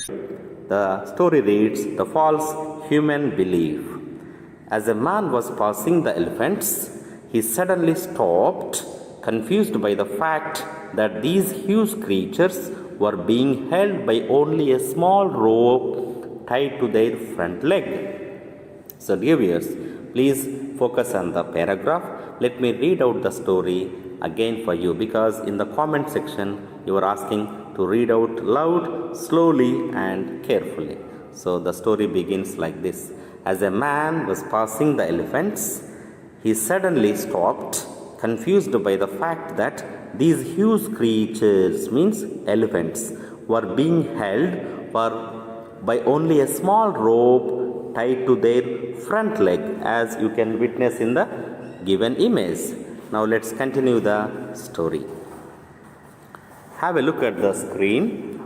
The story reads The False Human Belief. As a man was passing the elephants, he suddenly stopped, confused by the fact that these huge creatures were being held by only a small rope tied to their front leg. So, dear viewers, please focus on the paragraph. Let me read out the story again for you, because in the comment section you are asking to read out loud, slowly, and carefully. So, the story begins like this. As a man was passing the elephants, he suddenly stopped, confused by the fact that these huge creatures, means elephants, were being held by only a small rope tied to their front leg, as you can witness in the given image. Now let's continue the story. Have a look at the screen,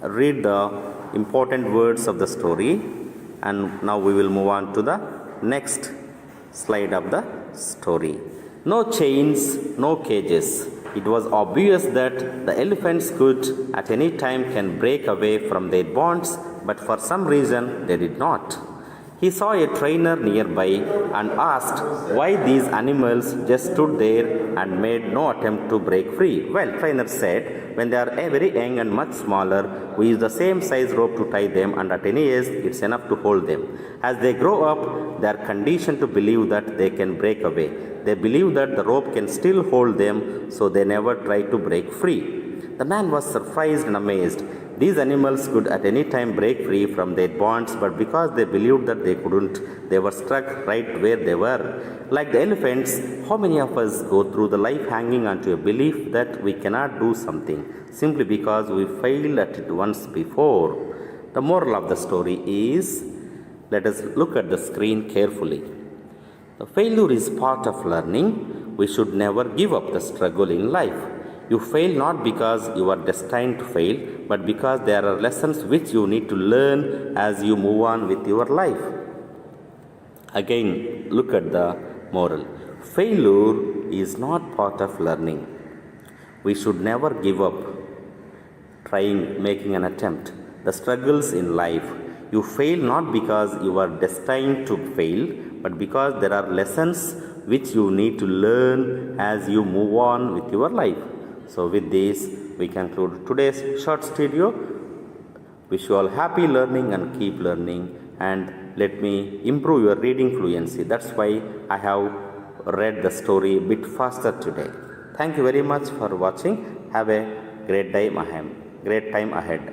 read the important words of the story, and now we will move on to the next slide of the story. No chains, no cages. It was obvious that the elephants could at any time can break away from their bonds, but for some reason they did not. He saw a trainer nearby and asked why these animals just stood there and made no attempt to break free. Well, trainer said, when they are very young and much smaller, we use the same size rope to tie them, and at any age it's enough to hold them. As they grow up, they are conditioned to believe that they can break away. They believe that the rope can still hold them, so they never try to break free. The man was surprised and amazed. These animals could at any time break free from their bonds, but because they believed that they couldn't, they were stuck right where they were. Like the elephants, how many of us go through the life hanging onto a belief that we cannot do something simply because we failed at it once before? The moral of the story is, let us look at the screen carefully. The failure is part of learning. We should never give up the struggle in life. You fail not because you are destined to fail, but because there are lessons which you need to learn as you move on with your life. Again, look at the moral. Failure is not part of learning. We should never give up making an attempt. The struggles in life, you fail not because you are destined to fail, but because there are lessons which you need to learn as you move on with your life. So with this, we conclude today's short video. Wish you all happy learning and keep learning, and let me improve your reading fluency. That's why I have read the story a bit faster today. Thank you very much for watching. Have a great time ahead.